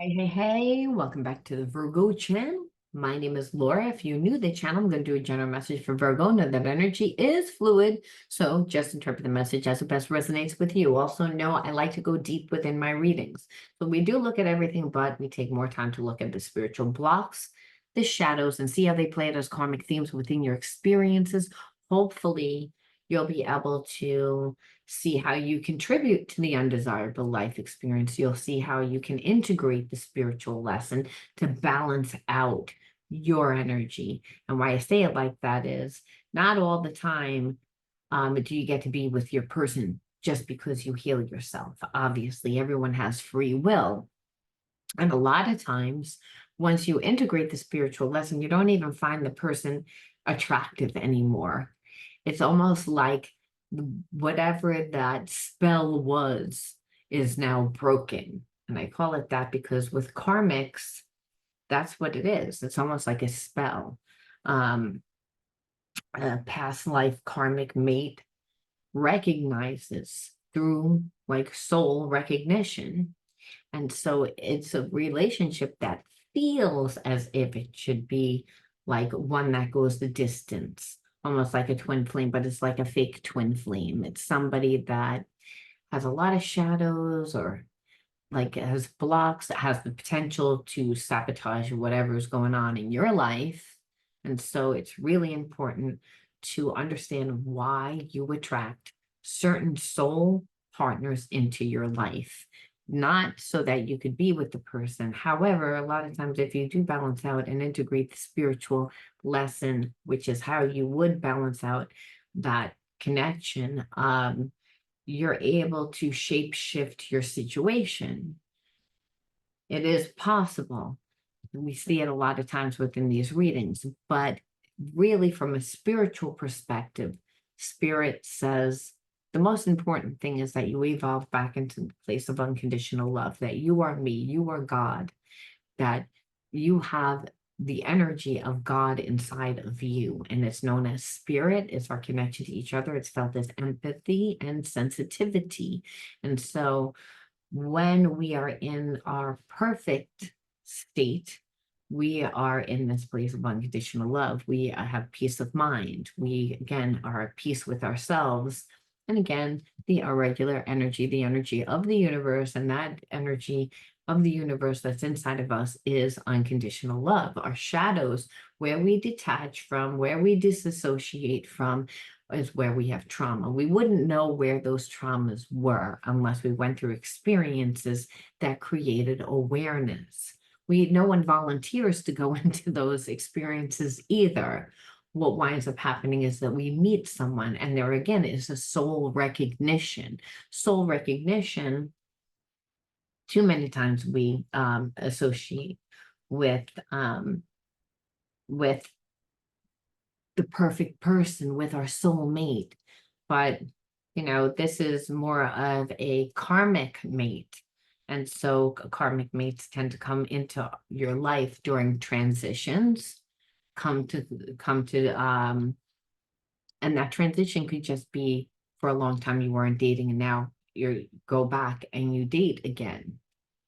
Hey, welcome back to the Virgo Channel. My name is Laura. If you're new to the channel, I'm going to do a general message for Virgo. Know that energy is fluid, so just interpret the message as it best resonates with you. Also, know I like to go deep within my readings. So we do look at everything, but we take more time to look at the spiritual blocks, the shadows, and see how they play out as karmic themes within your experiences. Hopefully, you'll be able to see how you contribute to the undesirable life experience. You'll see how you can integrate the spiritual lesson to balance out your energy. And why I say it like that is not all the time do you get to be with your person just because you heal yourself. Obviously, everyone has free will. And a lot of times, once you integrate the spiritual lesson, you don't even find the person attractive anymore. It's almost like whatever that spell was is now broken. And I call it that because with karmics, that's what it is. It's almost like a spell. Um, a past life karmic mate recognizes through like soul recognition. And so it's a relationship that feels as if it should be like one that goes the distance, almost like a twin flame, but it's like a fake twin flame. It's somebody that has a lot of shadows or like has blocks, that has the potential to sabotage whatever's going on in your life. And so it's really important to understand why you attract certain soul partners into your life, not so that you could be with the person. However, a lot of times, if you do balance out and integrate the spiritual lesson, which is how you would balance out that connection, you're able to shape shift your situation. It is possible. We see it a lot of times within these readings, but really, from a spiritual perspective, spirit says the most important thing is that you evolve back into the place of unconditional love, that you are me, you are God, that you have the energy of God inside of you. And it's known as spirit. It's our connection to each other. It's felt as empathy and sensitivity. And so when we are in our perfect state, we are in this place of unconditional love. We have peace of mind. We, again, are at peace with ourselves. And again, the irregular energy, the energy of the universe, and that energy of the universe that's inside of us is unconditional love. Our shadows, where we detach from, where we disassociate from, is where we have trauma. We wouldn't know where those traumas were unless we went through experiences that created awareness. No one volunteers to go into those experiences either. What winds up happening is that we meet someone, and there again is a soul recognition. Soul recognition, too many times we associate with with the perfect person, with our soulmate. But, this is more of a karmic mate. And so karmic mates tend to come into your life during transitions, come to, and that transition could just be for a long time you weren't dating and now you go back and you date again,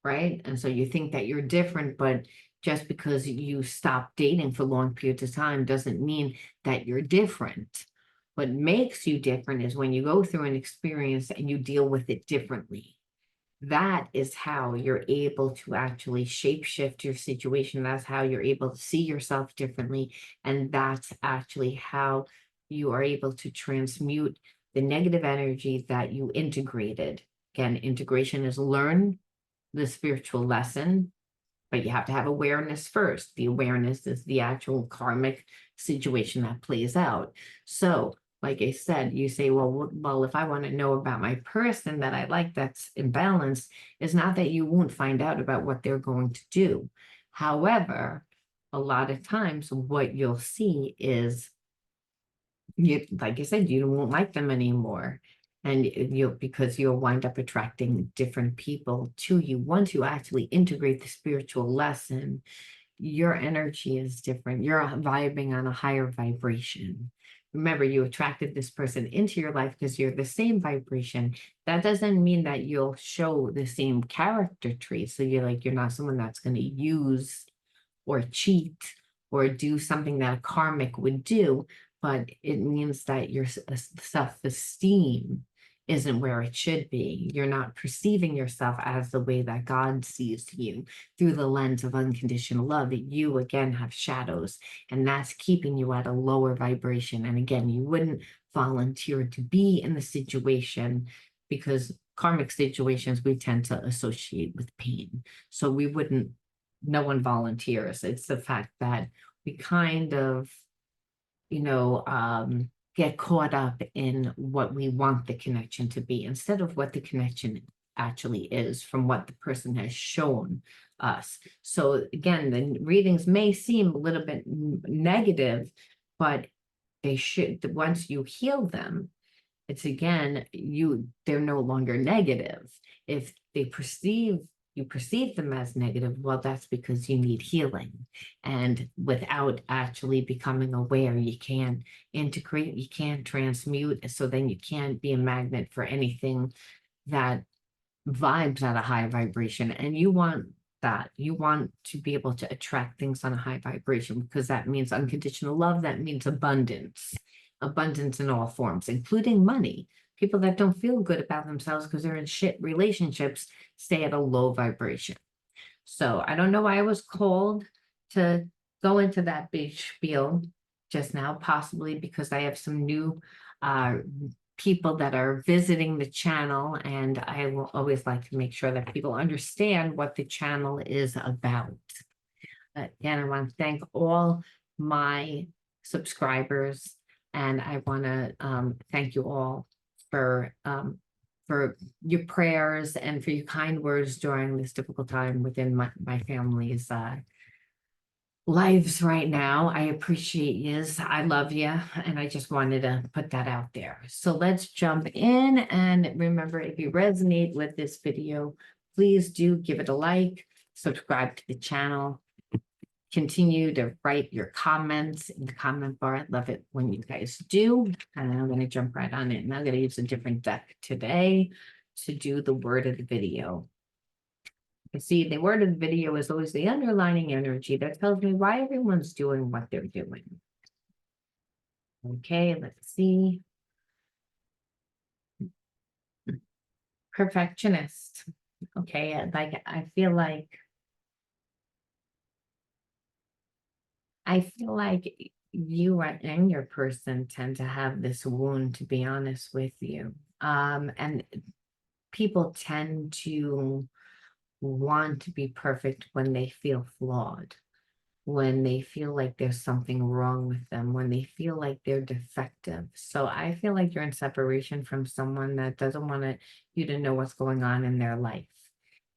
right? And so you think that you're different, but just because you stop dating for long periods of time doesn't mean that you're different. What makes you different is when you go through an experience and you deal with it differently. That is how you're able to actually shape shift your situation. That's how you're able to see yourself differently. And that's actually how you are able to transmute the negative energy that you integrated. Again, integration is learn the spiritual lesson, but you have to have awareness first. The awareness is the actual karmic situation that plays out. So, like I said, you say, well, if I want to know about my person that I like that's imbalanced, it's not that you won't find out about what they're going to do. However, a lot of times what you'll see is you, like I said, you won't like them anymore. And because you'll wind up attracting different people to you. Once you actually integrate the spiritual lesson, your energy is different. You're vibing on a higher vibration. remember, you attracted this person into your life because you're the same vibration. That doesn't mean that you'll show the same character traits. So you're not someone that's going to use or cheat or do something that a karmic would do, but it means that your self-esteem isn't where it should be. You're not perceiving yourself as the way that God sees you through the lens of unconditional love. That you again have shadows, and that's keeping you at a lower vibration. And again, you wouldn't volunteer to be in the situation because karmic situations we tend to associate with pain. So we wouldn't, no one volunteers. It's the fact that we kind of, get caught up in what we want the connection to be instead of what the connection actually is from what the person has shown us. So again, the readings may seem a little bit negative, but they should, once you heal them, it's again, they're no longer negative. If you perceive them as negative, well, that's because you need healing. And without actually becoming aware, you can't integrate, you can't transmute. So then you can't be a magnet for anything that vibes at a high vibration. And you want that. You want to be able to attract things on a high vibration because that means unconditional love. That means abundance in all forms, including money. People that don't feel good about themselves because they're in shit relationships stay at a low vibration. So I don't know why I was called to go into that big spiel just now, possibly because I have some new uh, people that are visiting the channel, and I will always like to make sure that people understand what the channel is about. Again, I want to thank all my subscribers, and I want to thank you all for your prayers and for your kind words during this difficult time within my family's lives right now. I appreciate yous. I love you. And I just wanted to put that out there. So let's jump in. And remember, if you resonate with this video, please do give it a like, subscribe to the channel, continue to write your comments in the comment bar. I love it when you guys do. And I'm going to jump right on it. And I'm going to use a different deck today to do the word of the video. You see, the word of the video is always the underlining energy that tells me why everyone's doing what they're doing. Okay, let's see. Perfectionist. Okay, I feel like you and your person tend to have this wound, to be honest with you. And people tend to want to be perfect when they feel flawed, when they feel like there's something wrong with them, when they feel like they're defective. So I feel like you're in separation from someone that doesn't want you to know what's going on in their life.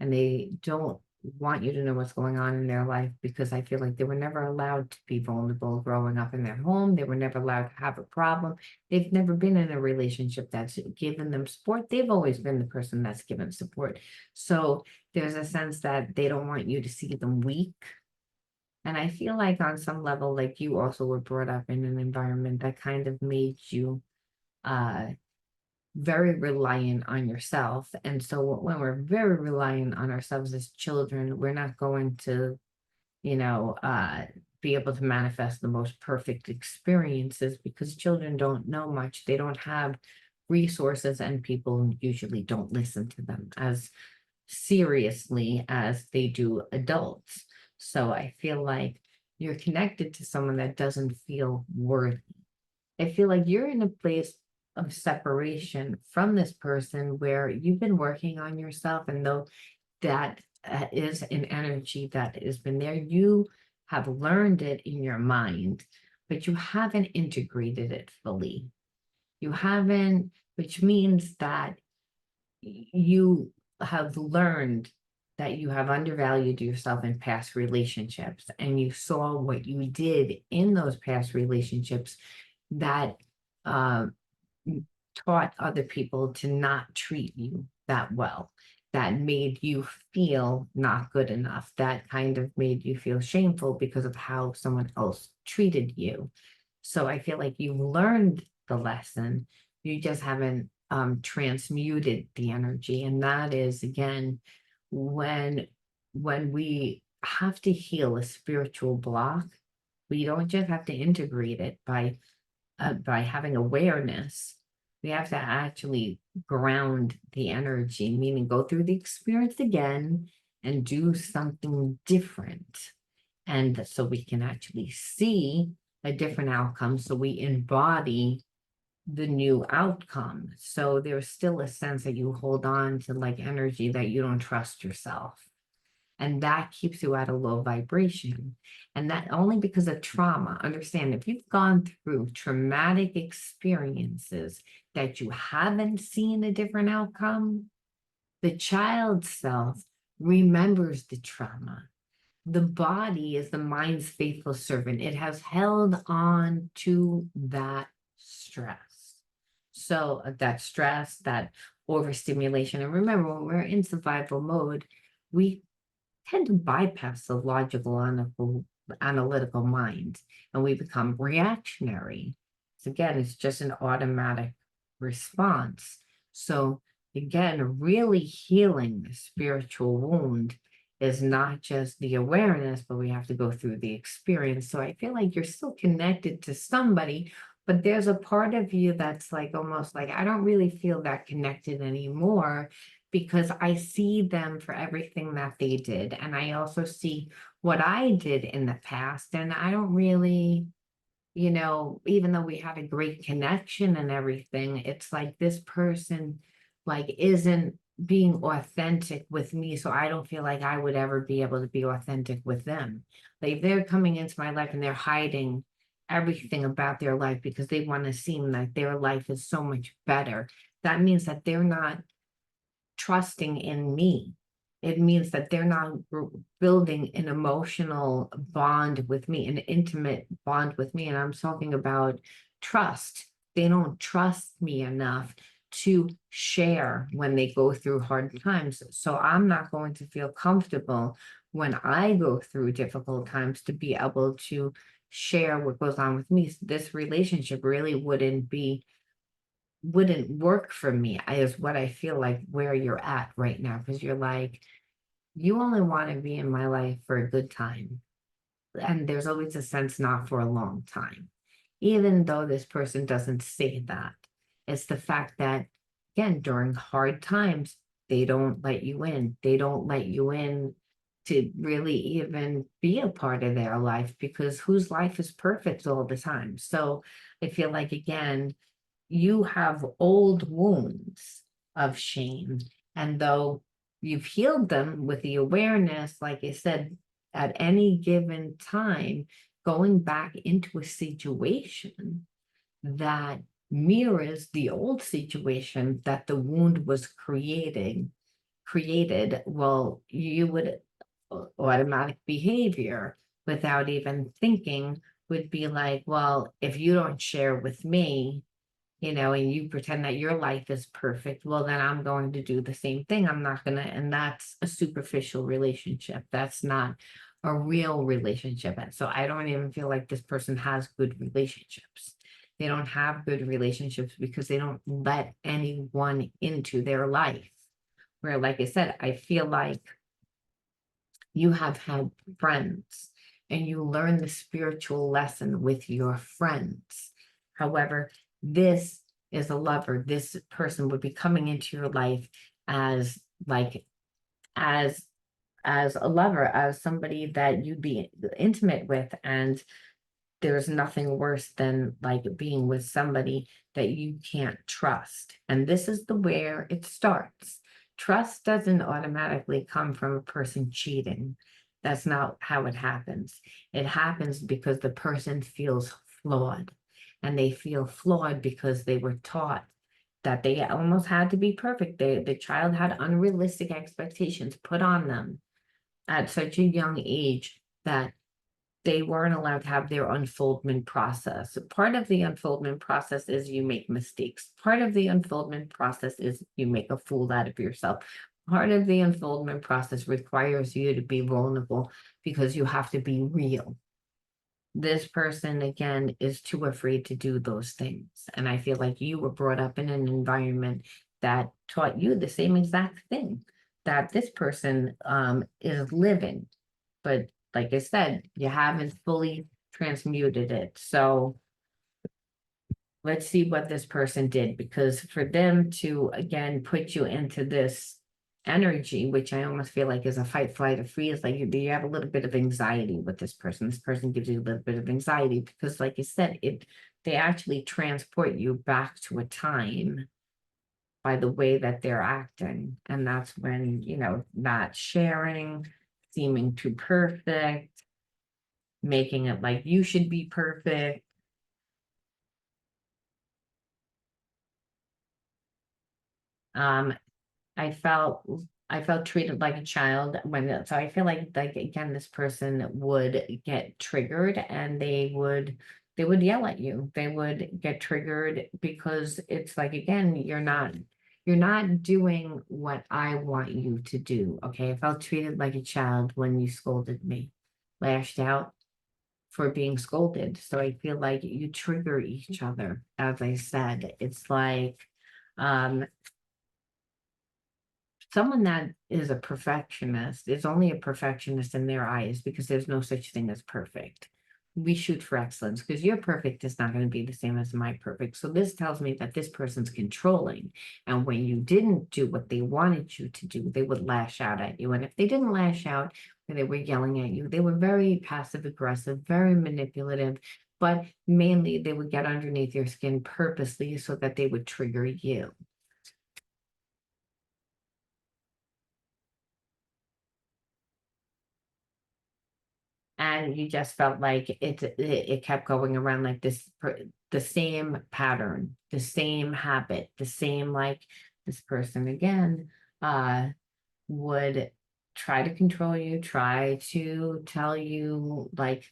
And they don't want you to know what's going on in their life because I feel like they were never allowed to be vulnerable growing up in their home. They were never allowed to have a problem. They've never been in a relationship that's given them support. They've always been the person that's given support. So there's a sense that they don't want you to see them weak. And I feel like on some level, like you also were brought up in an environment that kind of made you very reliant on yourself. And so when we're very reliant on ourselves as children, we're not going to, be able to manifest the most perfect experiences because children don't know much. They don't have resources, and people usually don't listen to them as seriously as they do adults. So I feel like you're connected to someone that doesn't feel worthy. I feel like you're in a place of separation from this person where you've been working on yourself, and though that is an energy that has been there, you have learned it in your mind, but you haven't integrated it fully. You haven't, which means that you have learned that you have undervalued yourself in past relationships, and you saw what you did in those past relationships that taught other people to not treat you that well, that made you feel not good enough, that kind of made you feel shameful because of how someone else treated you. So I feel like you learned the lesson, you just haven't transmuted the energy. And that is again when we have to heal a spiritual block, we don't just have to integrate it by having awareness. We have to actually ground the energy, meaning go through the experience again and do something different. And so we can actually see a different outcome. So we embody the new outcome. So there's still a sense that you hold on to like energy that you don't trust yourself. And that keeps you at a low vibration. And that only because of trauma. Understand, if you've gone through traumatic experiences that you haven't seen a different outcome, the child self remembers the trauma. The body is the mind's faithful servant. It has held on to that stress. So that stress, that overstimulation. And remember, when we're in survival mode, we tend to bypass the logical, analytical mind, and we become reactionary. So again, it's just an automatic response. So again, really healing the spiritual wound is not just the awareness, but we have to go through the experience. So I feel like you're still connected to somebody, but there's a part of you that's like almost like, I don't really feel that connected anymore because I see them for everything that they did. And I also see what I did in the past. And I don't really, even though we had a great connection and everything, it's like this person like isn't being authentic with me. So I don't feel like I would ever be able to be authentic with them. Like they're coming into my life and they're hiding everything about their life because they want to seem like their life is so much better. That means that they're not trusting in me. It means that they're not building an emotional bond with me, an intimate bond with me. And I'm talking about trust. They don't trust me enough to share when they go through hard times. So I'm not going to feel comfortable when I go through difficult times to be able to share what goes on with me. This relationship really wouldn't work for me, is what I feel like where you're at right now, because you're like, you only want to be in my life for a good time. And there's always a sense not for a long time, even though this person doesn't say that. It's the fact that, again, during hard times, they don't let you in. They don't let you in to really even be a part of their life because whose life is perfect all the time? So I feel like, again, you have old wounds of shame. And though you've healed them with the awareness, like I said, at any given time, going back into a situation that mirrors the old situation that the wound was created, well, you would automatic behavior without even thinking would be like, well, if you don't share with me, and you pretend that your life is perfect, well, then I'm going to do the same thing. I'm not gonna, and that's a superficial relationship. That's not a real relationship. And so I don't even feel like this person has good relationships. They don't have good relationships because they don't let anyone into their life. Where, like I said, I feel like you have had friends and you learn the spiritual lesson with your friends. However, this is a lover. This person would be coming into your life as like as as a lover, as somebody that you'd be intimate with, and there's nothing worse than like being with somebody that you can't trust. And this is the where it starts. Trust doesn't automatically come from a person cheating. That's not how it happens. It happens because the person feels flawed. And they feel flawed because they were taught that they almost had to be perfect. The child had unrealistic expectations put on them at such a young age that they weren't allowed to have their unfoldment process. Part of the unfoldment process is you make mistakes. Part of the unfoldment process is you make a fool out of yourself. Part of the unfoldment process requires you to be vulnerable because you have to be real. this person again is too afraid to do those things. And I feel like you were brought up in an environment that taught you the same exact thing that this person is living. But like I said, you haven't fully transmuted it. So let's see what this person did, because for them to again put you into this energy, which I almost feel like is a fight, flight, or freeze, like you have a little bit of anxiety with this person. This person gives you a little bit of anxiety because, like I said, they actually transport you back to a time by the way that they're acting. And that's when, not sharing, seeming too perfect, making it like you should be perfect. Um, I felt I felt treated like a child so I feel like again this person would get triggered and they would yell at you. They would get triggered because it's like again you're not doing what I want you to do. Okay. I felt treated like a child when you scolded me, lashed out for being scolded. So I feel like you trigger each other. As I said, it's like um someone that is a perfectionist is only a perfectionist in their eyes because there's no such thing as perfect. We shoot for excellence because your perfect is not going to be the same as my perfect. So this tells me that this person's controlling. And when you didn't do what they wanted you to do, they would lash out at you. And if they didn't lash out when they were yelling at you, they were very passive aggressive, very manipulative, but mainly they would get underneath your skin purposely so that they would trigger you. And you just felt like it kept going around like the same pattern, the same habit, the same like this person again uh would try to control you, try to tell you like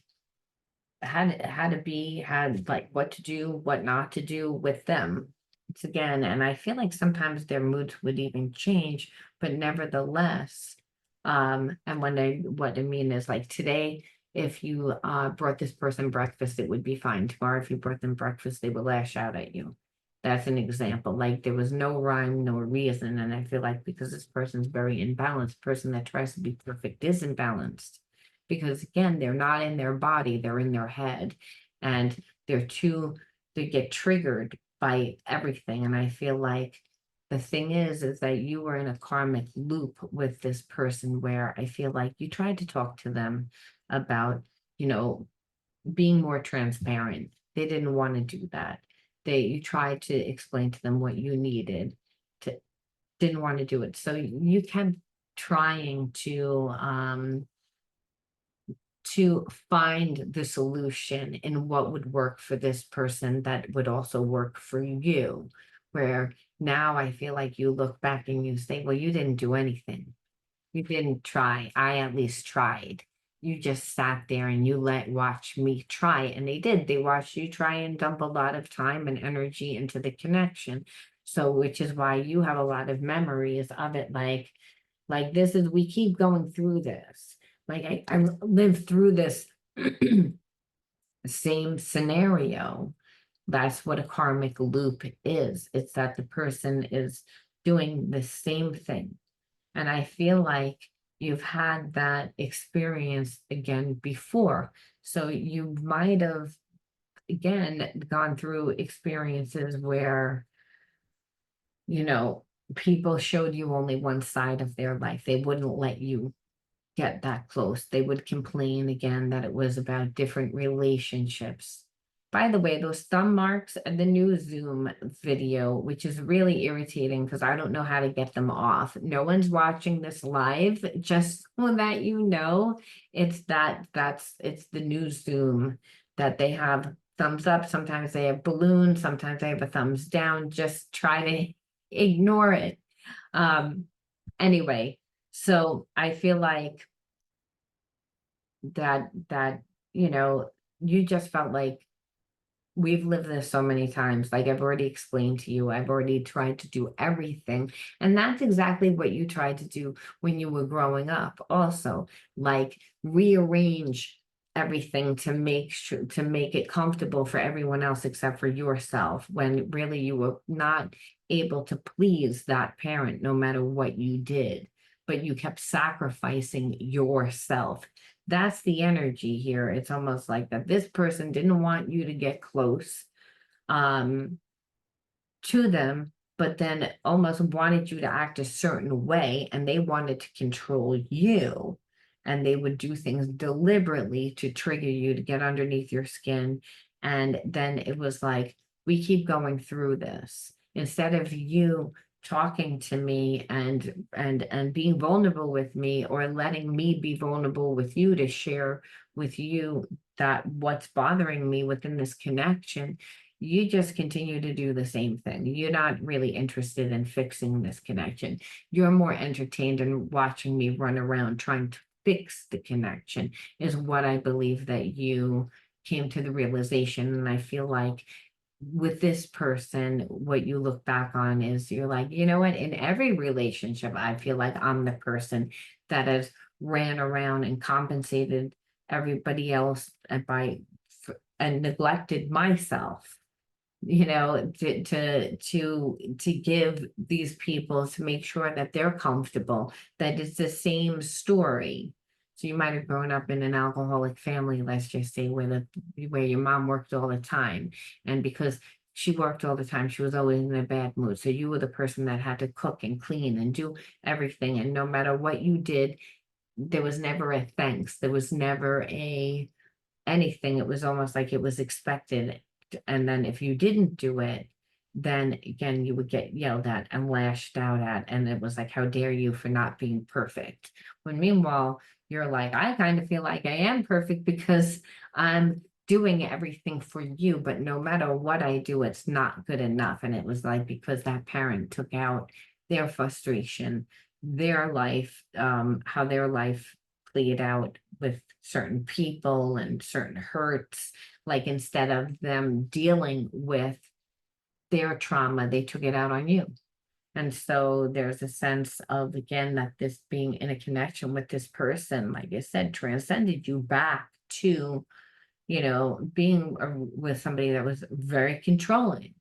how to be, had like what to do, what not to do with them. It's again, and I feel like sometimes their moods would even change, but nevertheless, and what I mean is like today, if you brought this person breakfast, it would be fine. Tomorrow, if you brought them breakfast, they would lash out at you. That's an example. Like there was no rhyme, no reason. And I feel like because this person's very imbalanced, person that tries to be perfect is imbalanced because again they're not in their body, they're in their head, and they're too they get triggered by everything. And I feel like the thing is that you were in a karmic loop with this person where I feel like you tried to talk to them about you know being more transparent. They didn't want to do that. You tried to explain to them what you needed to didn't want to do it, so you kept trying to find the solution in what would work for this person that would also work for you. Where now I feel like you look back and you say, well, you didn't do anything. You didn't try. I at least tried. You just sat there and you watch me try. And they did. They watched you try and dump a lot of time and energy into the connection. So, which is why you have a lot of memories of it. Like this is, we keep going through this. Like I lived through this same scenario. That's what a karmic loop is. It's that the person is doing the same thing. And I feel like you've had that experience again before. So you might have, again, gone through experiences where, you know, people showed you only one side of their life. They wouldn't let you get that close. They would complain again that it was about different relationships. By the way, those thumb marks and the new Zoom video, which is really irritating because I don't know how to get them off. No one's watching this live, just so that you know, it's the new Zoom that they have thumbs up. Sometimes they have balloons, sometimes they have a thumbs down. Just try to ignore it. Um, anyway, so I feel like that you just felt like we've lived this so many times. Like I've already explained to you, I've already tried to do everything. And that's exactly what you tried to do when you were growing up also, like rearrange everything to make sure to make it comfortable for everyone else except for yourself, when really you were not able to please that parent no matter what you did, but you kept sacrificing yourself. That's the energy here. It's almost like that this person didn't want you to get close um to them, but then almost wanted you to act a certain way, and they wanted to control you. And they would do things deliberately to trigger you, to get underneath your skin. And then it was like, we keep going through this. Instead of you talking to me and being vulnerable with me, or letting me be vulnerable with you to share with you that what's bothering me within this connection, you just continue to do the same thing. You're not really interested in fixing this connection. You're more entertained in watching me run around trying to fix the connection, is what I believe that you came to the realization. And I feel like with this person, what you look back on is you're like, you know what, in every relationship, I feel like I'm the person that has ran around and compensated everybody else and neglected myself, to give these people, to make sure that they're comfortable, that it's the same story. So you might have grown up in an alcoholic family, let's just say, where your mom worked all the time, and because she worked all the time, she was always in a bad mood. So you were the person that had to cook and clean and do everything, and no matter what you did, there was never a thanks. There was never a anything. It was almost like it was expected. And then if you didn't do it, then again, you would get yelled at and lashed out at. And it was like, how dare you for not being perfect? When meanwhile, you're like, I kind of feel like I am perfect because I'm doing everything for you, but no matter what I do, it's not good enough. And it was like, because that parent took out their frustration, their life, how their life played out with certain people and certain hurts. Like, instead of them dealing with their trauma, they took it out on you. And so there's a sense of, again, that this being in a connection with this person, like I said, transcended you back to, being with somebody that was very controlling,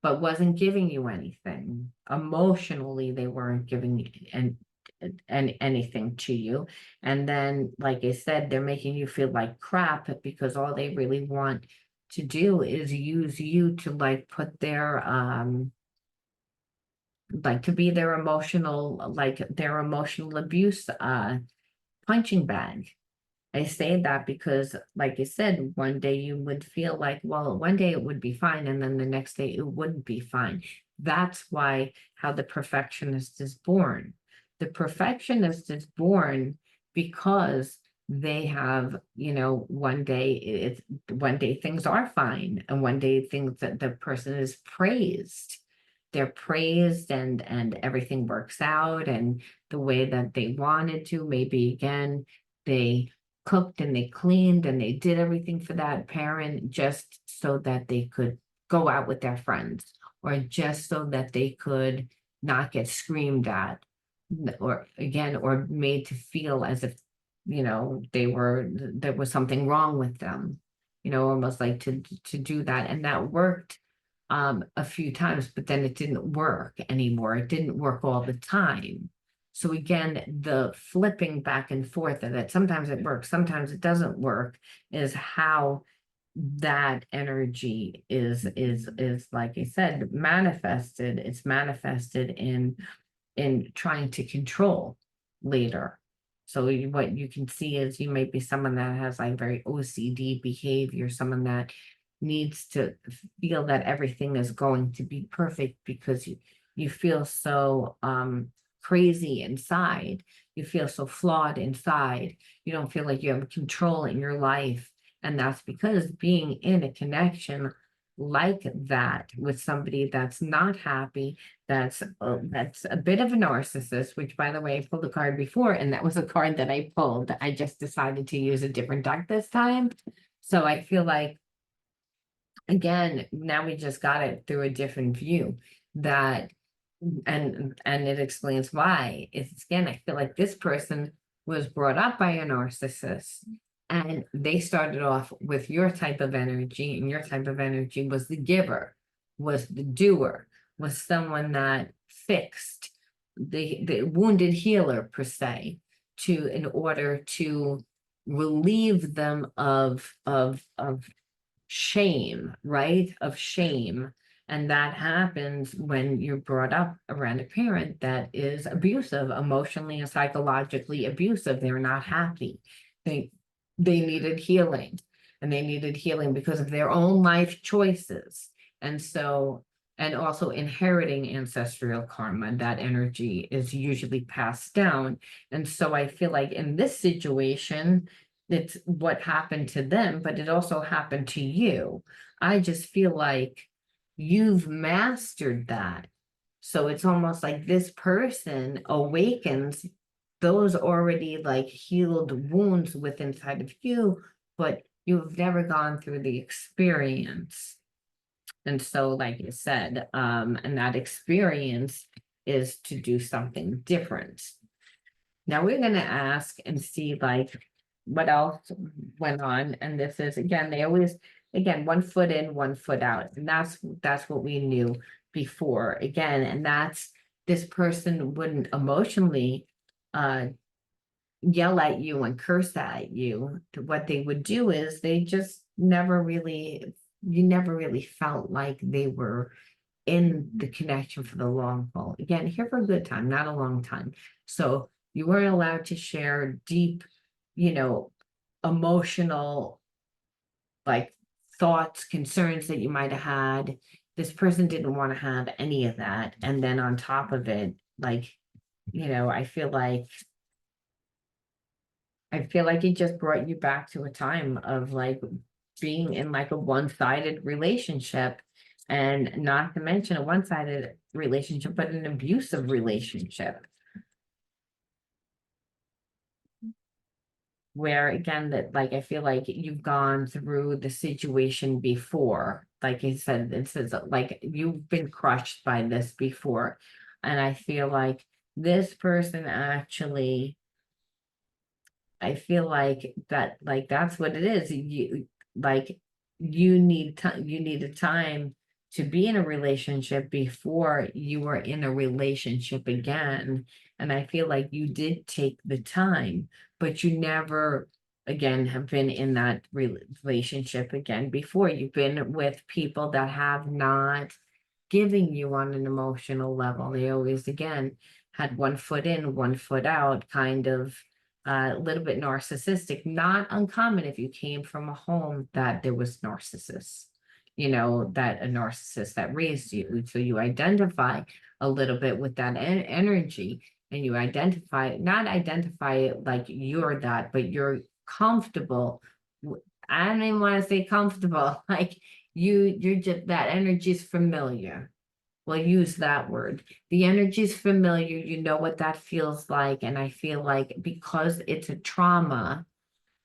but wasn't giving you anything. Emotionally, they weren't giving you and anything to you. And then, like I said, they're making you feel like crap because all they really want to do is use you to put their to be their emotional abuse punching bag. I say that because, like I said, one day you would feel like, well, one day it would be fine, and then the next day it wouldn't be fine. That's why how the perfectionist is born. The perfectionist is born because they have, one day things are fine, and one day things that the person is praised. They're praised and everything works out and the way that they wanted to. Maybe again, they cooked and they cleaned and they did everything for that parent just so that they could go out with their friends, or just so that they could not get screamed at, or made to feel as if, there was something wrong with them, almost like to do that. And that worked a few times, but then it didn't work anymore. It didn't work all the time. So again, the flipping back and forth of it, sometimes it works, sometimes it doesn't work, is how that energy is like I said, manifested. It's manifested in trying to control later. So what you can see is you may be someone that has like very OCD behavior, someone that needs to feel that everything is going to be perfect because you feel so crazy inside. You feel so flawed inside. You don't feel like you have control in your life. And that's because being in a connection like that with somebody that's not happy, that's a bit of a narcissist, which, by the way, I pulled a card before, and that was a card that I pulled. I just decided to use a different deck this time. So I feel like, again, now we just got it through a different view, that and it explains why. It's, again, I feel like this person was brought up by a narcissist, And they started off with your type of energy, and your type of energy was the giver, was the doer, was someone that fixed the wounded healer per se, to in order to relieve them of shame, right? Of shame. And that happens when you're brought up around a parent that is abusive, emotionally and psychologically abusive. They're not happy. They they needed healing, and they needed healing because of their own life choices. And so, and also inheriting ancestral karma, that energy is usually passed down. And so I feel like in this situation, it's what happened to them, but it also happened to you. I just feel like you've mastered that. So it's almost like this person awakens those already like healed wounds within inside of you, but you've never gone through the experience. And so, like you said, and that experience is to do something different. Now we're gonna ask and see like what else went on. And this is again, they always, again, 1 foot in, 1 foot out. And that's what we knew before. Again, and that's this person wouldn't emotionally yell at you and curse at you. What they would do is they just never really, you never really felt like they were in the connection for the long haul. Again, here for a good time, not a long time. So you weren't allowed to share deep, you know, emotional like thoughts, concerns that you might have had. This person didn't want to have any of that. And then on top of it, like, I feel like it just brought you back to a time of like being in like a one-sided relationship, and not to mention a one-sided relationship, but an abusive relationship. Where again, that like I feel like you've gone through the situation before. Like I said, it says like you've been crushed by this before. And I feel like this person actually, I feel like that's what it is. You like you need time, you need a time to be in a relationship before you were in a relationship again. And I feel like you did take the time, but you never again have been in that relationship again before. You've been with people that have not giving you on an emotional level. They always again had 1 foot in, 1 foot out, kind of a little bit narcissistic. Not uncommon if you came from a home that there was narcissists, that a narcissist that raised you. So you identify a little bit with that energy, and you not identify it like you're that, but you're comfortable. I don't even want to say comfortable, like you're just, that energy is familiar. We'll use that word. The energy is familiar. You know what that feels like. And I feel like because it's a trauma,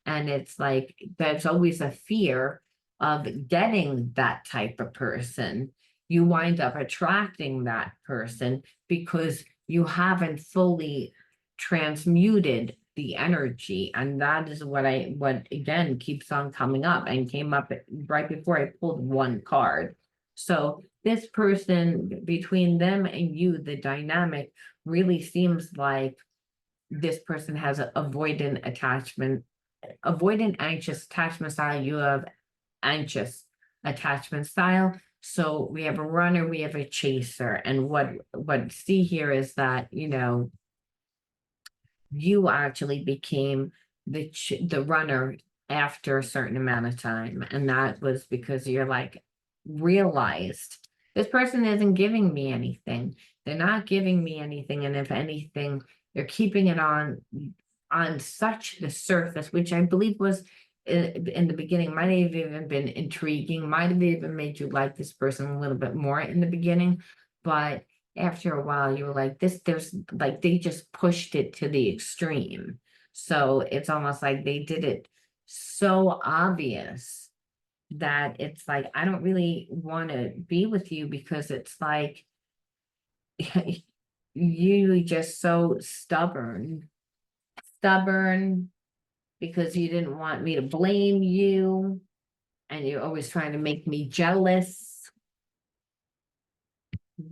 and it's like there's always a fear of getting that type of person, you wind up attracting that person because you haven't fully transmuted the energy. And that is what again keeps on coming up, and came up right before I pulled one card. So this person, between them and you, the dynamic really seems like this person has an avoidant anxious attachment style. You have anxious attachment style. So we have a runner, we have a chaser. And what see here is that, you actually became the runner after a certain amount of time. And that was because you're like realized this person isn't giving me anything. They're not giving me anything. And if anything, they're keeping it on such the surface, which I believe was in the beginning, might have even been intriguing, might have even made you like this person a little bit more in the beginning. But after a while, you were like, there's like, they just pushed it to the extreme. So it's almost like they did it so obvious that it's like, I don't really want to be with you, because it's like, you just so stubborn, because you didn't want me to blame you, and you're always trying to make me jealous,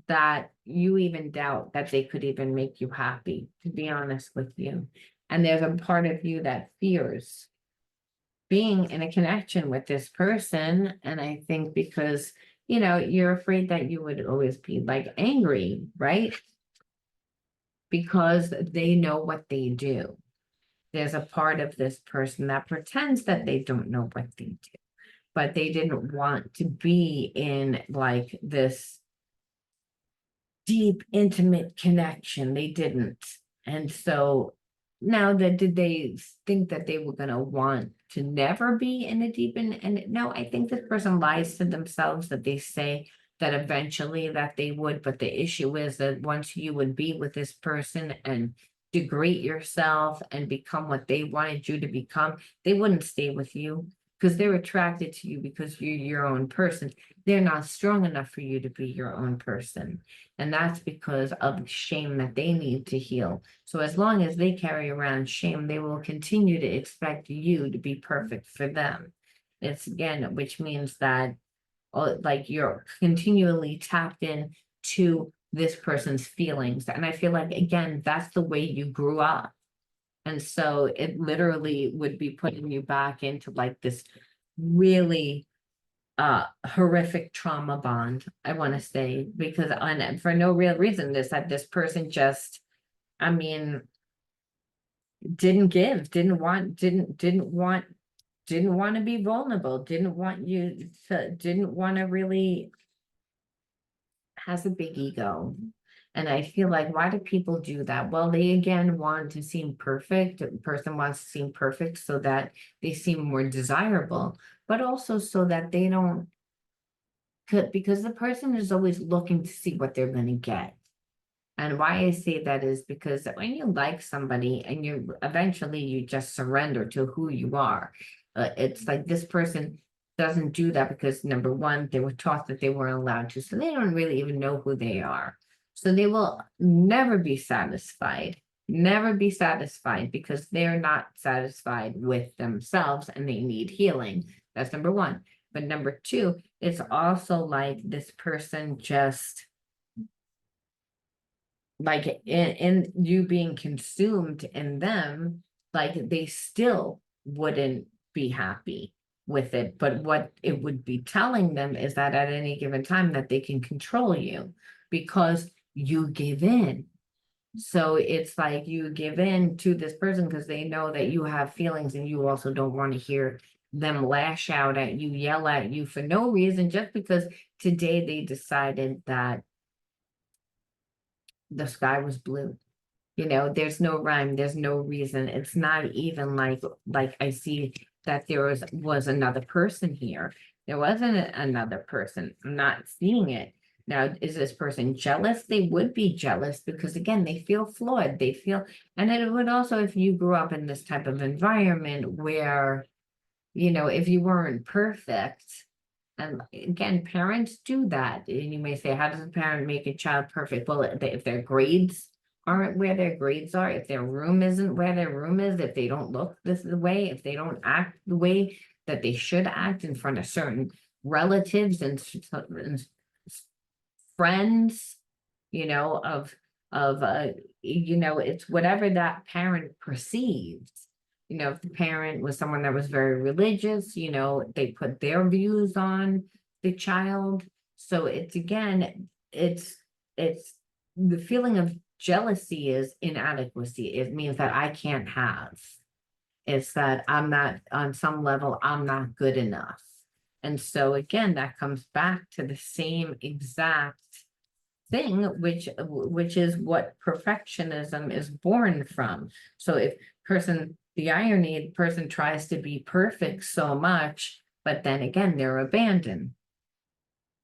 that you even doubt that they could even make you happy, to be honest with you. And there's a part of you that fears being in a connection with this person. And I think because, you're afraid that you would always be like angry, right? Because they know what they do. There's a part of this person that pretends that they don't know what they do, but they didn't want to be in like this deep, intimate connection. They didn't. And so now that did they think that they were going to want to never be in a deep and no, I think this person lies to themselves that they say that eventually that they would, but the issue is that once you would be with this person and degrade yourself and become what they wanted you to become, they wouldn't stay with you because they're attracted to you because you're your own person. They're not strong enough for you to be your own person. And that's because of shame that they need to heal. So as long as they carry around shame, they will continue to expect you to be perfect for them. It's again, which means that like you're continually tapped in to this person's feelings. And I feel like, again, that's the way you grew up. And so it literally would be putting you back into like this really horrific trauma bond, I want to say, because for no real reason, this person just, I mean, didn't give, didn't want to be vulnerable, didn't want you to, didn't want to really, has a big ego. And I feel like, why do people do that? Well, they again want to seem perfect. The person wants to seem perfect so that they seem more desirable, but also so that they don't, because the person is always looking to see what they're going to get. And why I say that is because when you like somebody and you eventually you just surrender to who you are, it's like this person doesn't do that because number one, they were taught that they weren't allowed to, so they don't really even know who they are. So they will never be satisfied because they're not satisfied with themselves and they need healing. That's number one. But number two, it's also like this person just like in you being consumed in them, like they still wouldn't be happy with it. But what it would be telling them is that at any given time that they can control you because you give in. So it's like you give in to this person because they know that you have feelings and you also don't want to hear them lash out at you, yell at you for no reason, just because today they decided that the sky was blue. There's no rhyme, there's no reason. It's not even like I see that there was another person here. There wasn't another person. I'm not seeing it. Now, is this person jealous? They would be jealous because again, they feel flawed. They feel, and it would also, if you grew up in this type of environment where, if you weren't perfect, and again, parents do that. And you may say, how does a parent make a child perfect? Well, if their grades aren't where their grades are, if their room isn't where their room is, if they don't look this way, if they don't act the way that they should act in front of certain relatives and friends, of it's whatever that parent perceives. If the parent was someone that was very religious, they put their views on the child. So it's again, it's the feeling of jealousy is inadequacy. It means that I can't have. It's that I'm not, on some level, I'm not good enough. And so again, that comes back to the same exact thing, which is what perfectionism is born from. So if the irony, person tries to be perfect so much, but then again, they're abandoned,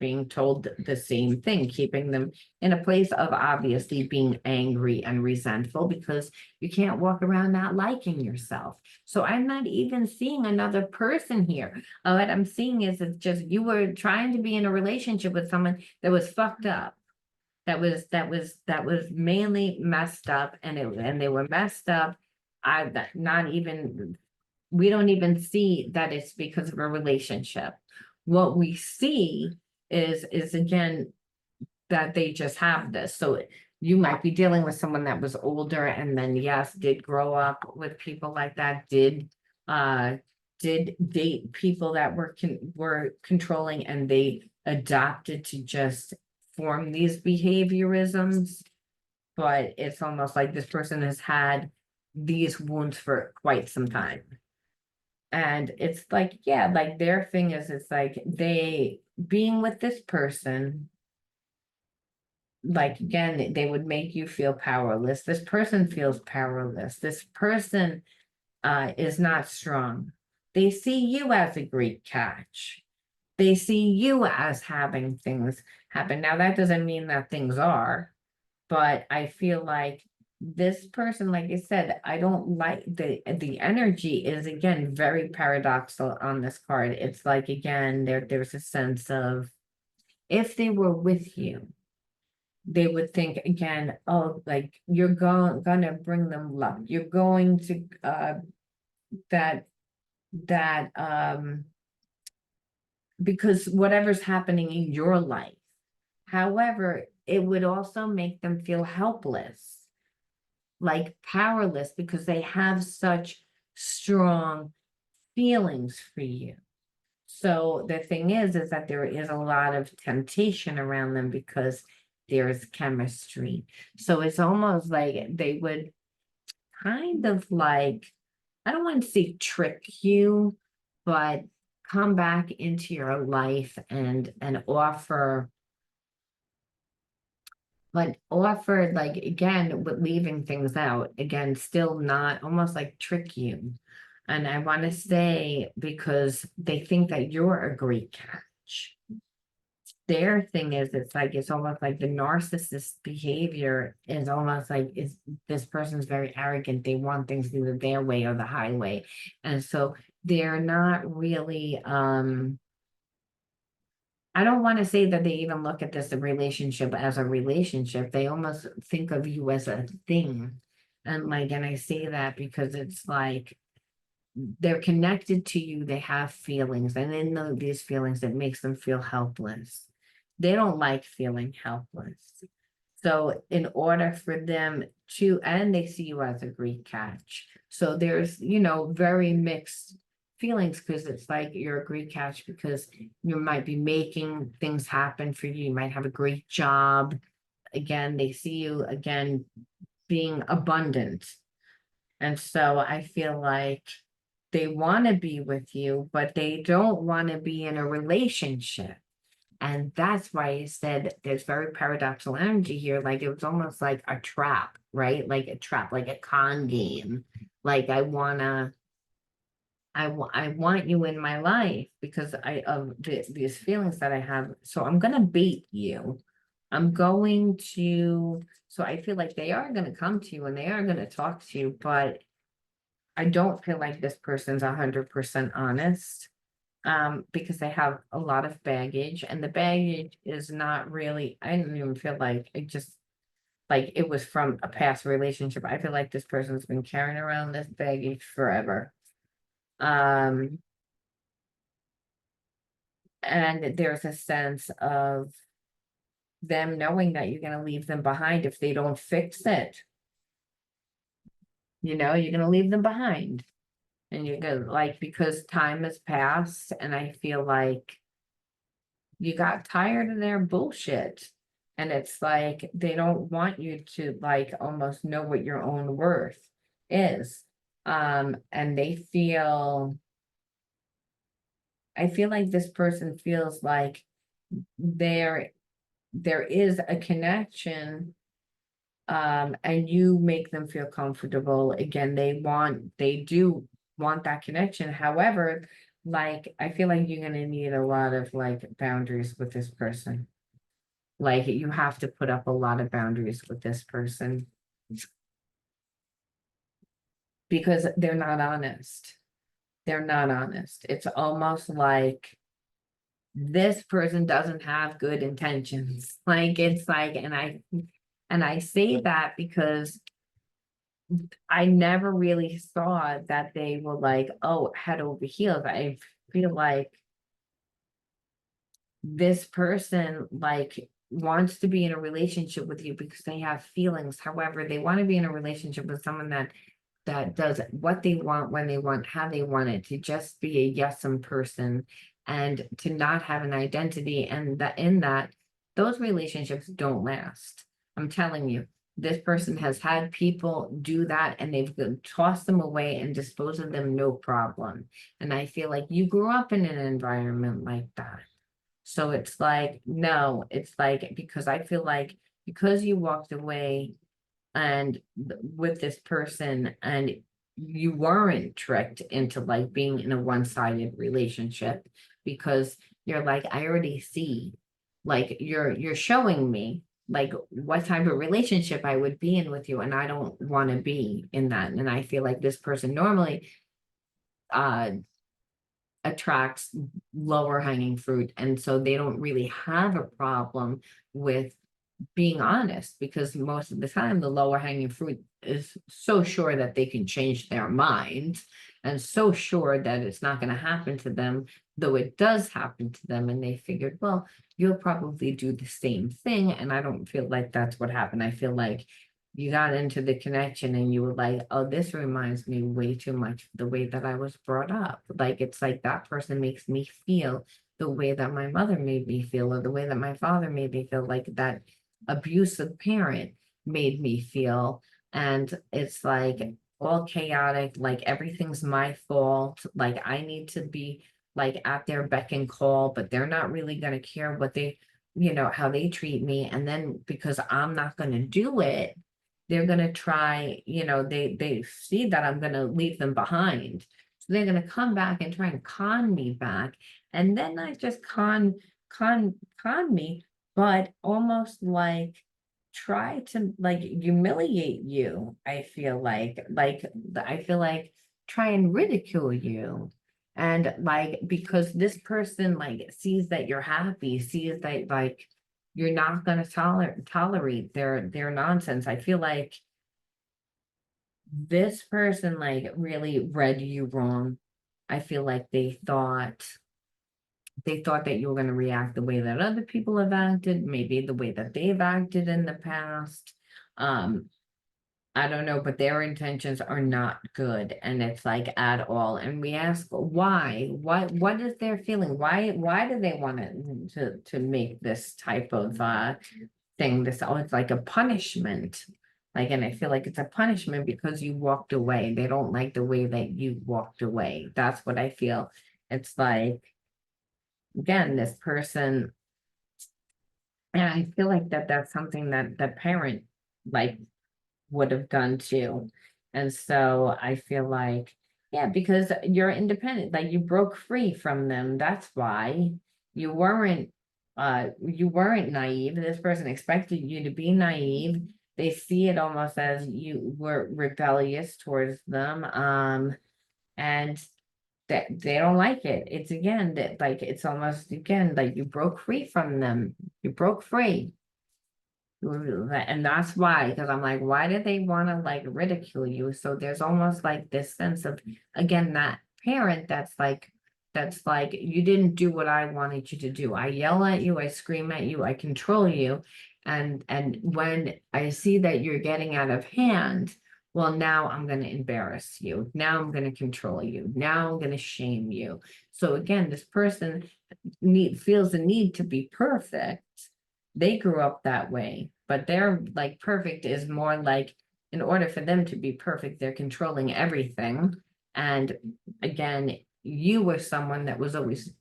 being told the same thing, keeping them in a place of obviously being angry and resentful because you can't walk around not liking yourself. So I'm not even seeing another person here. What I'm seeing is it's just you were trying to be in a relationship with someone that was fucked up, that was mainly messed up, and they were messed up. Not even we don't even see that it's because of a relationship. What we see is again, that they just have this. So you might be dealing with someone that was older and then, yes, did grow up with people like that, uh, did date people that were controlling, and they adopted to just form these behaviorisms. But it's almost like this person has had these wounds for quite some time. And it's like, yeah, like their thing is, it's like they being with this person, like again, they would make you feel powerless. This person feels powerless. This person is not strong. They see you as a great catch. They see you as having things happen. Now, that doesn't mean that things are, but I feel like this person, like I said, I don't like the energy is again very paradoxical on this card. It's like again, there's a sense of if they were with you, they would think again, oh, like you're gonna bring them luck. You're going to that that because whatever's happening in your life. However, it would also make them feel helpless, like powerless, because they have such strong feelings for you. So the thing is that there is a lot of temptation around them because there's chemistry. So it's almost like they would kind of like, I don't want to say trick you, but come back into your life and offer, but offered like again with leaving things out, again, still not almost like trick you. And I want to say because they think that you're a great catch. Their thing is it's like it's almost like the narcissist behavior is almost like is this person's very arrogant. They want things either their way or the highway. And so they're not really I don't want to say that they even look at this relationship as a relationship. They almost think of you as a thing. And like, and I say that because it's like they're connected to you, they have feelings, and in these feelings, it makes them feel helpless. They don't like feeling helpless. So in order for them to, and they see you as a great catch. So there's, very mixed feelings because it's like you're a great catch because you might be making things happen for you. You might have a great job. Again, they see you again being abundant. And so I feel like they want to be with you, but they don't want to be in a relationship. And that's why I said there's very paradoxical energy here. Like it was almost like a trap, right? Like a trap, like a con game. Like I want you in my life because of these feelings that I have. So I'm gonna bait you. I'm going to, so I feel like they are gonna come to you and they are gonna talk to you, but I don't feel like this person's 100% honest because they have a lot of baggage, and the baggage is not really, I don't even feel like it just like it was from a past relationship. I feel like this person's been carrying around this baggage forever. Um, and there's a sense of them knowing that you're going to leave them behind if they don't fix it. You're going to leave them behind. And you're going to like, because time has passed, and I feel like you got tired of their bullshit. And it's like they don't want you to like almost know what your own worth is. And they feel, I feel like this person feels like there there is a connection, and you make them feel comfortable. Again, they do want that connection. However, like I feel like you're gonna need a lot of like boundaries with this person. Like you have to put up a lot of boundaries with this person because they're not honest. They're not honest. It's almost like this person doesn't have good intentions. Like it's like, and I say that because I never really saw that they were like, oh, head over heels. I feel like this person like wants to be in a relationship with you because they have feelings. However, they want to be in a relationship with someone that does what they want, when they want, how they want it, to just be a yesum person and to not have an identity. And that in that, those relationships don't last. I'm telling you, this person has had people do that and they've tossed them away and disposed of them, no problem. And I feel like you grew up in an environment like that. So it's like, no, it's like, because I feel like because you walked away and with this person and you weren't tricked into like being in a one-sided relationship, because you're like, I already see, like you're showing me like what type of relationship I would be in with you, and I don't want to be in that. And I feel like this person normally uh attracts lower hanging fruit, and so they don't really have a problem with being honest, because most of the time the lower hanging fruit is so sure that they can change their mind and so sure that it's not going to happen to them, though it does happen to them. And they figured, well, you'll probably do the same thing. And I don't feel like that's what happened. I feel like you got into the connection and you were like, oh, this reminds me way too much of the way that I was brought up. Like, it's like that person makes me feel the way that my mother made me feel, or the way that my father made me feel, like that abusive parent made me feel. And it's like all chaotic, like everything's my fault. Like I need to be like at their beck and call, but they're not really gonna care what they, how they treat me. And then because I'm not gonna do it, they're gonna try, they see that I'm gonna leave them behind. So they're gonna come back and try and con me back. And then not just con me, but almost like try to like humiliate you. I feel I feel like try and ridicule you. And like, because this person like sees that you're happy, sees that like you're not going to tolerate their nonsense. I feel like this person like really read you wrong. I feel like they thought that you were going to react the way that other people have acted, maybe the way that they've acted in the past. Um, I don't know, but their intentions are not good, and it's like at all. And we ask why? What is their feeling? Why do they want to make this type of thing? It's like a punishment. Like, and I feel like it's a punishment because you walked away. They don't like the way that you walked away. That's what I feel. It's like, again, this person, and I feel like that's something that the parent like would have done too. And so I feel like, yeah, because you're independent, like you broke free from them. That's why you weren't naive. This person expected you to be naive. They see it almost as you were rebellious towards them. And that they don't like it. It's again that like it's almost again like you broke free from them. You broke free. And that's why, because I'm like, why did they want to like ridicule you? So there's almost like this sense of, again, that parent that's like, you didn't do what I wanted you to do. I yell at you, I scream at you, I control you. And when I see that you're getting out of hand, well, now I'm going to embarrass you. Now I'm going to control you. Now I'm going to shame you. So again, this person feels the need to be perfect. They grew up that way, but they're like perfect is more like, in order for them to be perfect, they're controlling everything. And again, you were someone that was always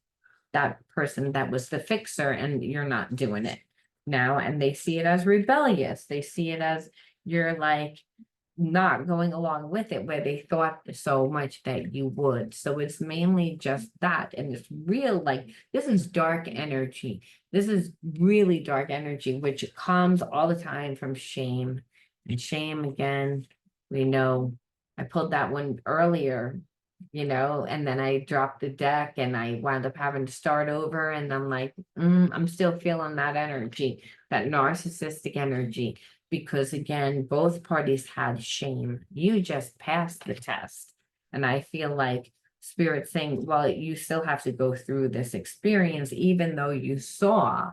that person that was the fixer, and you're not doing it now. And they see it as rebellious. They see it as you're like not going along with it, where they thought so much that you would. So it's mainly just that. And it's real, like, this is dark energy. This is really dark energy, which comes all the time from shame. And shame, again, we know I pulled that one earlier, and then I dropped the deck and I wound up having to start over. And I'm like, I'm still feeling that energy, that narcissistic energy. because again, both parties had shame. You just passed the test. And I feel like Spirit saying, well, you still have to go through this experience, even though you saw.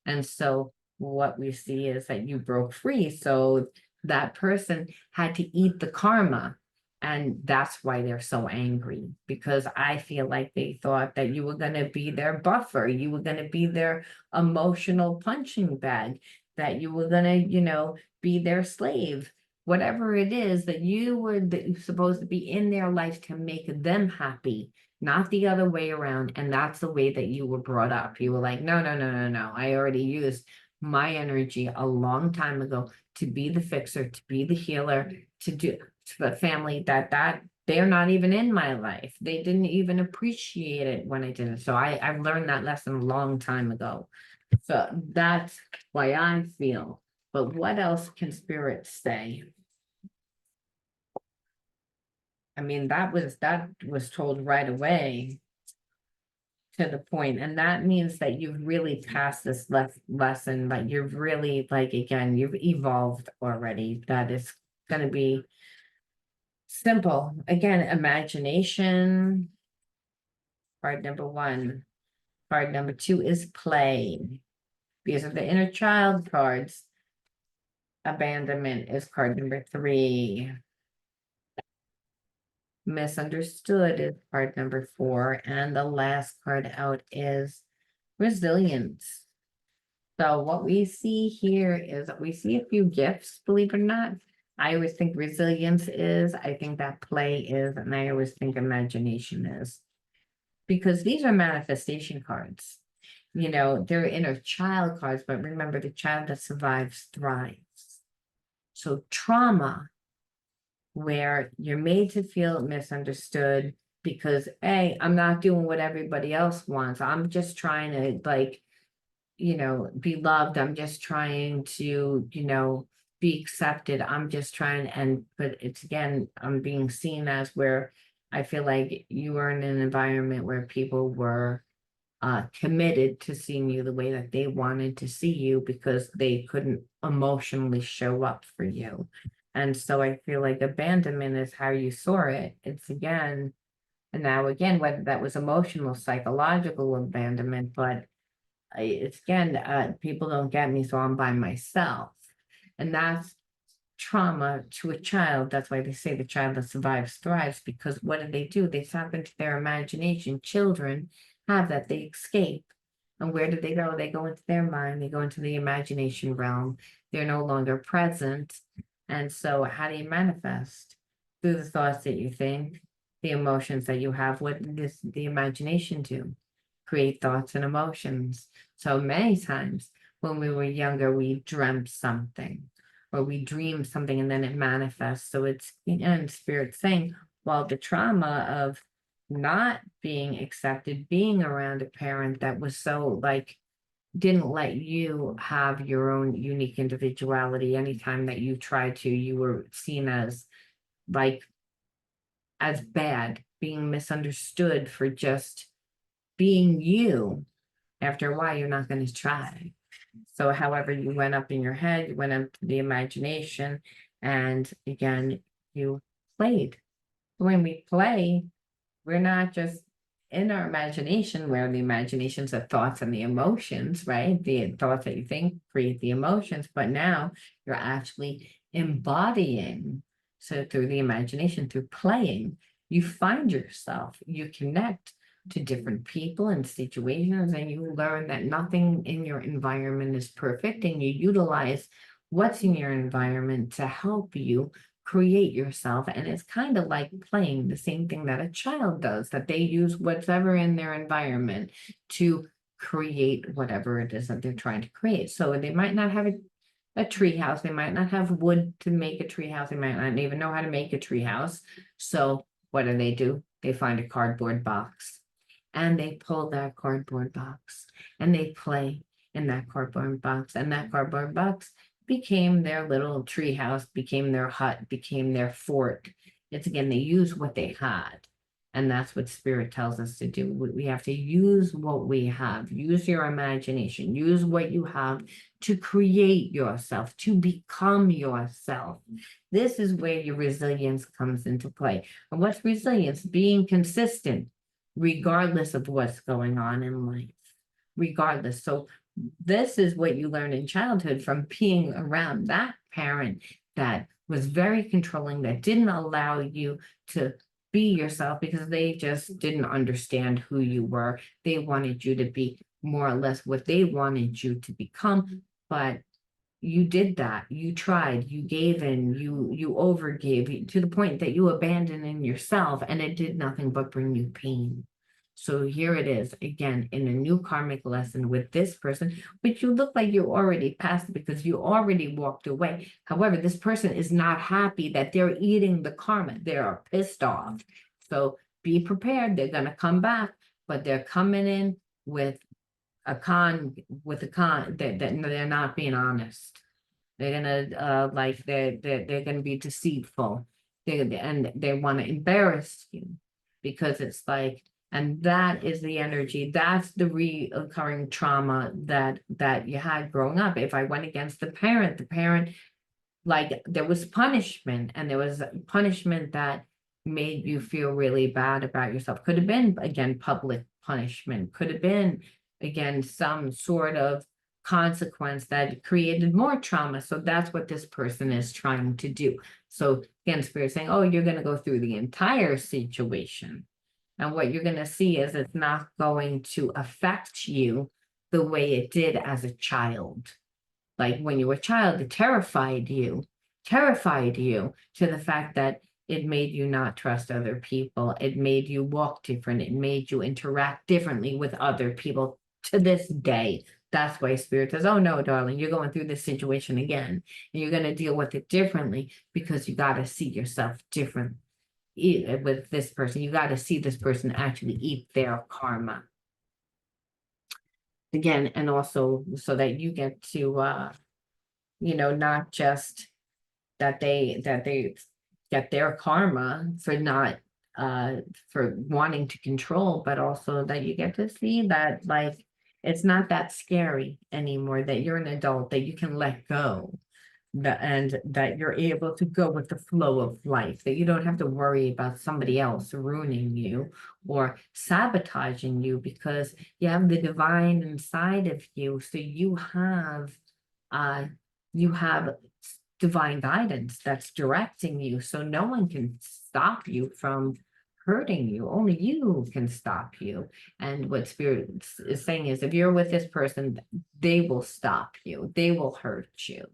And so what we see is that you broke free. So that person had to eat the karma. And that's why they're so angry, because I feel like they thought that you were going to be their buffer. You were going to be their emotional punching bag, that you were going to, be their slave. Whatever it is that you were supposed to be in their life to make them happy, not the other way around. And that's the way that you were brought up. You were like, no, no, no, no, no. I already used my energy a long time ago to be the fixer, to be the healer, to do to the family that they're not even in my life. They didn't even appreciate it when I did it. So I've learned that lesson a long time ago. So that's why I feel. But what else can Spirit say? I mean, that was told right away to the point, and that means that you've really passed this lesson, but you've really, like, again, you've evolved already. That is going to be simple. Again, imagination, card number 1. Card number 2 is play. These are the inner child cards. Abandonment is card number 3. Misunderstood is card number 4. And the last card out is resilience. So what we see here is that we see a few gifts, believe it or not. I always think resilience is, I think that play is, and I always think imagination is. Because these are manifestation cards. They're inner child cards, but remember, the child that survives thrives. So trauma, where you're made to feel misunderstood because, hey, I'm not doing what everybody else wants. I'm just trying to, be loved. I'm just trying to, be accepted. I'm just trying, but it's again, I'm being seen as where I feel like you were in an environment where people were committed to seeing you the way that they wanted to see you because they couldn't emotionally show up for you. And so I feel like abandonment is how you saw it. It's again, and now again, whether that was emotional, psychological abandonment, but it's again, people don't get me, so I'm by myself. And that's trauma to a child. That's why they say the child that survives thrives, because what do? They tap into their imagination. Children have that, they escape. And where do? They go into their mind, they go into the imagination realm. They're no longer present. And so how do you manifest? Through the thoughts that you think, the emotions that you have. What does the imagination do? Create thoughts and emotions. So many times when we were younger, we dreamt something or we dream something and then it manifests. So it's in Spirit saying, well, the trauma of not being accepted, being around a parent that was so didn't let you have your own unique individuality. Anytime that you tried to, you were seen as like as bad, being misunderstood for just being you. After a while, you're not going to try. So however you went up in your head, you went up to the imagination, and again, you played. When we play, we're not just in our imagination, where the imaginations are thoughts and the emotions, right? The thoughts that you think create the emotions, but now you're actually embodying. So through the imagination, through playing, you find yourself, you connect to different people and situations, and you learn that nothing in your environment is perfect, and you utilize what's in your environment to help you create yourself. And it's kind of like playing the same thing that a child does, that they use whatever in their environment to create whatever it is that they're trying to create. So they might not have a tree house, they might not have wood to make a tree house, they might not even know how to make a tree house. So what do? They find a cardboard box and they pull that cardboard box and they play in that cardboard box, and that cardboard box became their little tree house, became their hut, became their fort. It's again, they use what they had. And that's what spirit tells us to do. We have to use what we have, use your imagination, use what you have to create yourself, to become yourself. This is where your resilience comes into play. And what's resilience? Being consistent, regardless of what's going on in life, regardless. So this is what you learn in childhood from being around that parent that was very controlling, that didn't allow you to be yourself because they just didn't understand who you were. They wanted you to be more or less what they wanted you to become, but you did that. You tried, you gave in, you overgave to the point that you abandoned in yourself, and it did nothing but bring you pain. So here it is again in a new karmic lesson with this person, which you look like you already passed because you already walked away. However, this person is not happy that they're eating the karma. They are pissed off. So be prepared. They're going to come back, but they're coming in with a con that they're not being honest. They're gonna like they're gonna be deceitful. And they want to embarrass you because it's like, and that is the energy. That's the recurring trauma that you had growing up. If I went against the parent, like there was punishment, and there was punishment that made you feel really bad about yourself. Could have been again public punishment, could have been again some sort of consequence that created more trauma. So that's what this person is trying to do. So again, spirit saying, oh, you're going to go through the entire situation, and what you're going to see is it's not going to affect you the way it did as a child. Like when you were a child, it terrified you to the fact that it made you not trust other people. It made you walk different. It made you interact differently with other people to this day. That's why spirit says, oh no, darling, you're going through this situation again. And you're going to deal with it differently because you got to see yourself different with this person. You got to see this person actually eat their karma again, and also so that you get to not just that they get their karma for not for wanting to control, but also that you get to see that like it's not that scary anymore, that you're an adult, that you can let go, and that you're able to go with the flow of life, that you don't have to worry about somebody else ruining you or sabotaging you because you have the divine inside of you. So uh you have divine guidance that's directing you. So no one can stop you from hurting you. Only you can stop you. And what spirit is saying is if you're with this person, they will stop you. They will hurt you.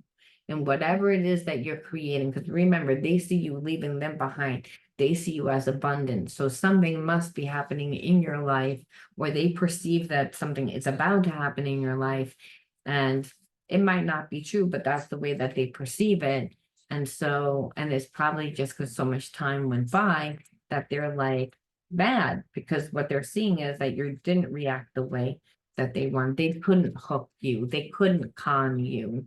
And whatever it is that you're creating, because remember, they see you leaving them behind. They see you as abundant. So something must be happening in your life, or they perceive that something is about to happen in your life. And it might not be true, but that's the way that they perceive it. And so, and it's probably just because so much time went by that they're like bad, because what they're seeing is that you didn't react the way that they want. They couldn't hook you, they couldn't con you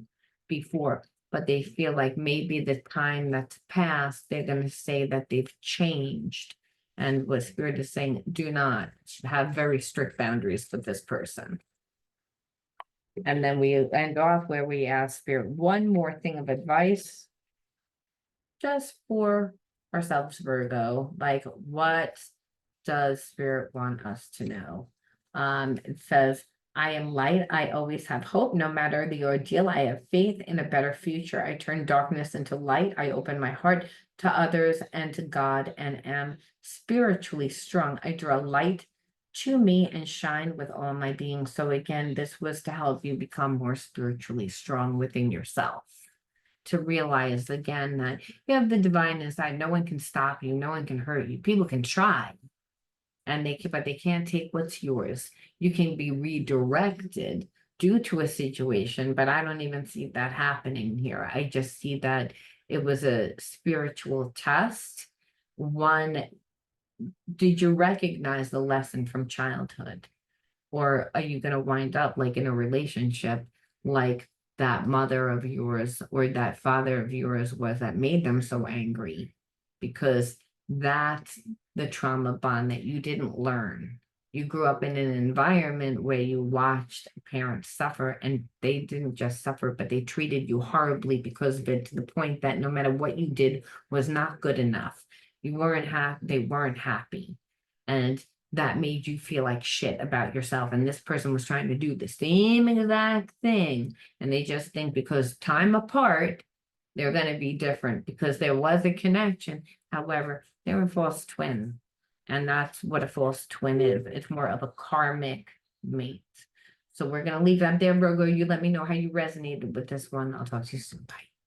before, but they feel like maybe the time that's passed, they're going to say that they've changed. And what spirit is saying, do not have very strict boundaries with this person. And then we end off where we ask spirit one more thing of advice just for ourselves, Virgo. Like, what does spirit want us to know? It says, I am light. I always have hope. No matter the ordeal, I have faith in a better future. I turn darkness into light. I open my heart to others and to God and am spiritually strong. I draw light to me and shine with all my being. So again, this was to help you become more spiritually strong within yourself, to realize again that you have the divine inside. No one can stop you. No one can hurt you. People can try, and but they can't take what's yours. You can be redirected due to a situation, but I don't even see that happening here. I just see that it was a spiritual test. One, did you recognize the lesson from childhood? Or are you going to wind up like in a relationship like that mother of yours or that father of yours was, that made them so angry? Because that the trauma bond that you didn't learn. You grew up in an environment where you watched parents suffer, and they didn't just suffer, but they treated you horribly because of it, to the point that no matter what you did was not good enough. You weren't happy, they weren't happy. And that made you feel like shit about yourself. And this person was trying to do the same exact thing. And they just think because time apart, they're going to be different because there was a connection. However, they're a false twin. And that's what a false twin is. It's more of a karmic mate. So we're going to leave that there, Virgo. You let me know how you resonated with this one. I'll talk to you soon. Bye.